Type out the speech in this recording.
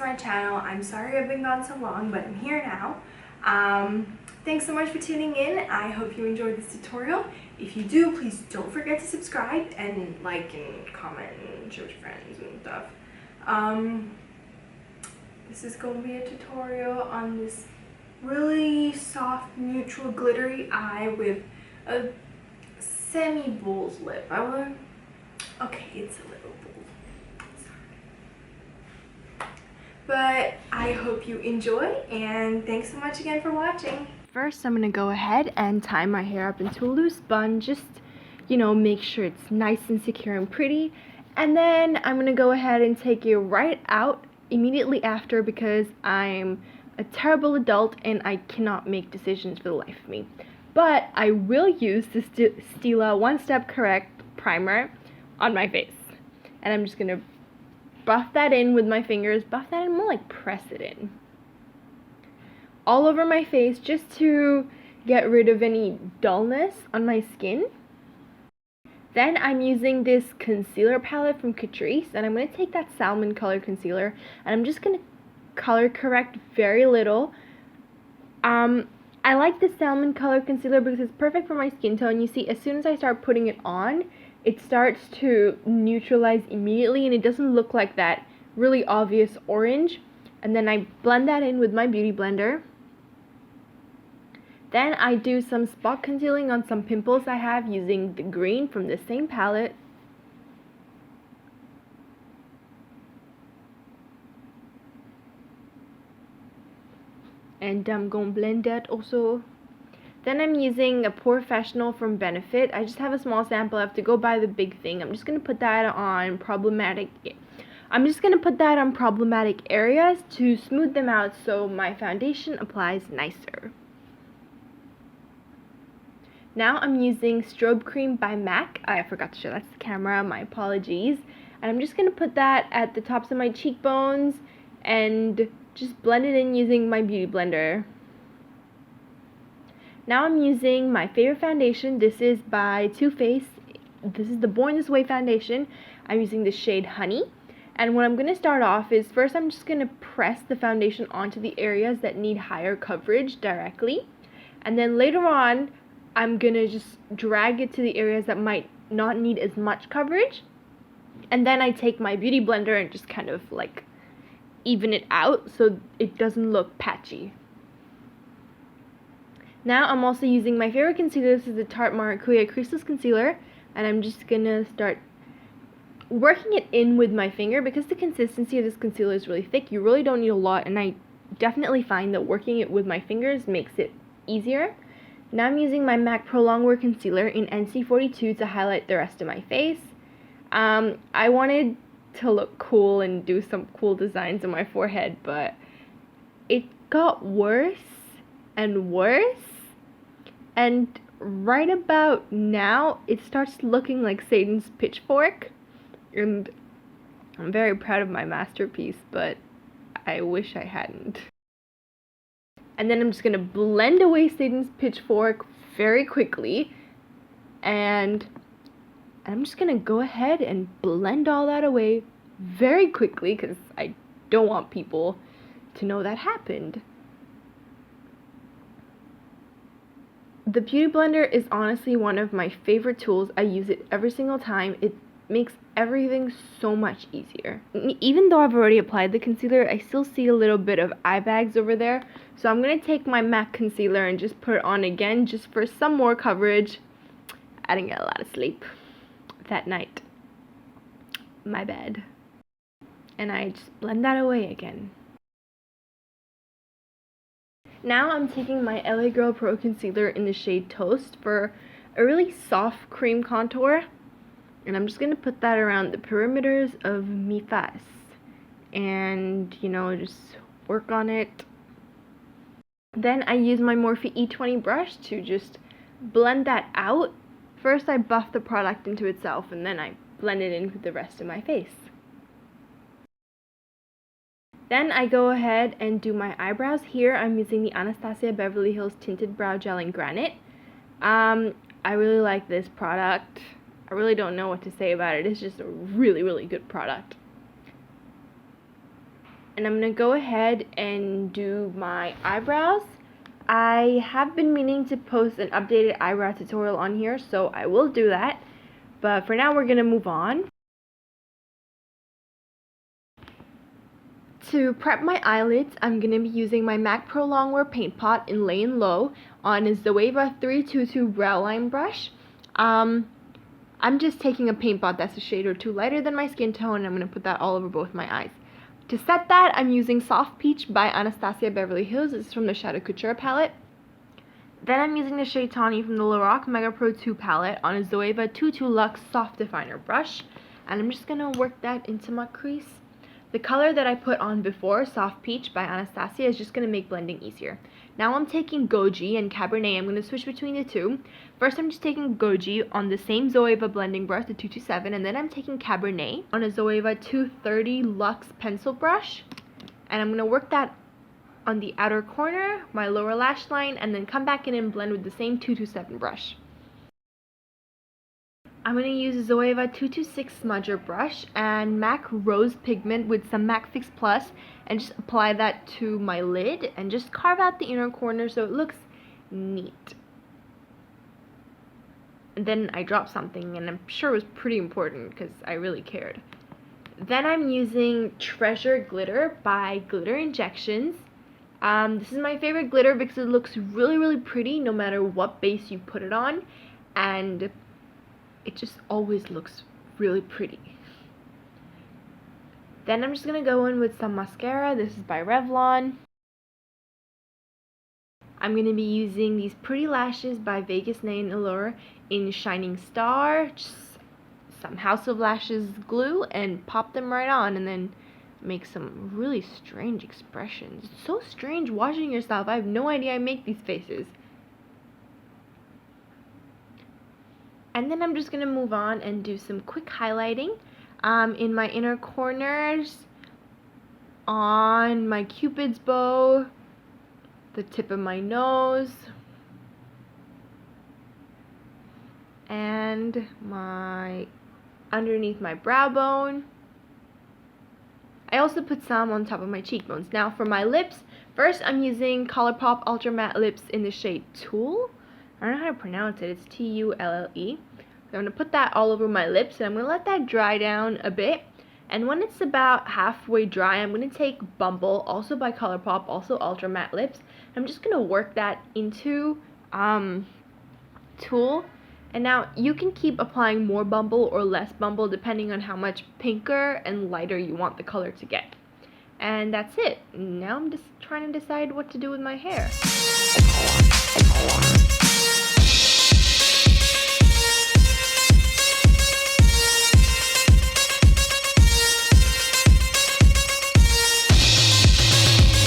my channel. I'm sorry I've been gone so long, but I'm here now. Thanks so much for tuning in. I hope you enjoyed this tutorial. If you do, please don't forget to subscribe and like and comment and share with your friends and stuff. This is going to be a tutorial on this really soft, neutral, glittery eye with a semi-bull's lip. Okay, it's a little bold. Sorry. But I hope you enjoy, and thanks so much again for watching. First, I'm going to go ahead and tie my hair up into a loose bun. Just, make sure it's nice and secure and pretty. And then I'm going to go ahead and take it right out immediately after because I'm a terrible adult and I cannot make decisions for the life of me. But I will use the Stila One Step Correct primer on my face. And I'm just going to buff that in with my fingers. Buff that in, more like press it in. All over my face just to get rid of any dullness on my skin. Then I'm using this concealer palette from Catrice, and I'm going to take that salmon color concealer and I'm just going to color correct very little. I like the salmon color concealer because it's perfect for my skin tone. You see, as soon as I start putting it on, it starts to neutralize immediately and it doesn't look like that really obvious orange. And then I blend that in with my beauty blender. Then I do some spot concealing on some pimples I have using the green from the same palette. And I'm going to blend that also. Then I'm using a POREfessional from Benefit. I just have a small sample. I have to go buy the big thing. I'm just going to put that on problematic areas to smooth them out so my foundation applies nicer. Now I'm using Strobe Cream by MAC. I forgot to show that to the camera, my apologies. And I'm just going to put that at the tops of my cheekbones and just blend it in using my beauty blender. Now I'm using my favorite foundation. This is by Too Faced. This is the Born This Way foundation. I'm using the shade Honey. And what I'm going to start off is first I'm just going to press the foundation onto the areas that need higher coverage directly. And then later on, I'm going to just drag it to the areas that might not need as much coverage. And then I take my beauty blender and just kind of like even it out so it doesn't look patchy. Now I'm also using my favorite concealer. This is the Tarte Maracuja Creaseless Concealer. And I'm just going to start working it in with my finger because the consistency of this concealer is really thick. You really don't need a lot, and I definitely find that working it with my fingers makes it easier. Now I'm using my MAC Prolongwear Concealer in NC42 to highlight the rest of my face. I wanted to look cool and do some cool designs on my forehead, but it got worse and worse. And right about now, it starts looking like Satan's pitchfork. And I'm very proud of my masterpiece, but I wish I hadn't. And then I'm just going to blend away Satan's pitchfork very quickly. And I'm just going to go ahead and blend all that away very quickly because I don't want people to know that happened. The Beauty Blender is honestly one of my favorite tools. I use it every single time. It makes everything so much easier. Even though I've already applied the concealer, I still see a little bit of eye bags over there. So I'm going to take my MAC concealer and just put it on again just for some more coverage. I didn't get a lot of sleep that night. My bad. And I just blend that away again. Now I'm taking my LA Girl Pro Concealer in the shade Toast for a really soft cream contour. And I'm just going to put that around the perimeters of mi face. And, just work on it. Then I use my Morphe E20 brush to just blend that out. First I buff the product into itself and then I blend it in with the rest of my face. Then I go ahead and do my eyebrows. Here I'm using the Anastasia Beverly Hills Tinted Brow Gel in Granite. I really like this product. I really don't know what to say about it. It's just a really, really good product. And I'm going to go ahead and do my eyebrows. I have been meaning to post an updated eyebrow tutorial on here, so I will do that. But for now, we're going to move on. To prep my eyelids, I'm going to be using my MAC Prolongwear paint pot in Layin Low on a Zoeva 322 brow line brush. I'm just taking a paint pot that's a shade or two lighter than my skin tone, and I'm going to put that all over both my eyes. To set that, I'm using Soft Peach by Anastasia Beverly Hills. This is from the Shadow Couture palette. Then I'm using the shade Tawny from the Lorac Mega Pro 2 palette on a Zoeva 22 Luxe Soft Definer brush. And I'm just going to work that into my crease. The color that I put on before, Soft Peach by Anastasia, is just going to make blending easier. Now I'm taking Goji and Cabernet. I'm going to switch between the two. First, I'm just taking Goji on the same Zoeva blending brush, the 227, and then I'm taking Cabernet on a Zoeva 230 Luxe pencil brush. And I'm going to work that on the outer corner, my lower lash line, and then come back in and blend with the same 227 brush. I'm going to use a Zoeva 226 smudger brush and MAC Rose Pigment with some MAC Fix Plus, and just apply that to my lid and just carve out the inner corner so it looks neat. And then I dropped something, and I'm sure it was pretty important because I really cared. Then I'm using Treasure Glitter by Glitter Injections. This is my favorite glitter because it looks really pretty no matter what base you put it on, and it just always looks really pretty. Then I'm just going to go in with some mascara. This is by Revlon. I'm going to be using these Pretty Lashes by Vegas Nail Allure in Shining Star. Just some House of Lashes glue and pop them right on, and then make some really strange expressions. It's so strange watching yourself. I have no idea I make these faces. And then I'm just going to move on and do some quick highlighting in my inner corners, on my Cupid's bow, the tip of my nose, and underneath my brow bone. I also put some on top of my cheekbones. Now for my lips, first I'm using Colourpop Ultra Matte Lips in the shade Tulle. I don't know how to pronounce it. It's Tulle. So I'm going to put that all over my lips, and I'm going to let that dry down a bit. And when it's about halfway dry, I'm going to take Bumble, also by Colourpop, also Ultra Matte Lips. I'm just going to work that into Tulle. And now you can keep applying more Bumble or less Bumble depending on how much pinker and lighter you want the color to get. And that's it. Now I'm just trying to decide what to do with my hair.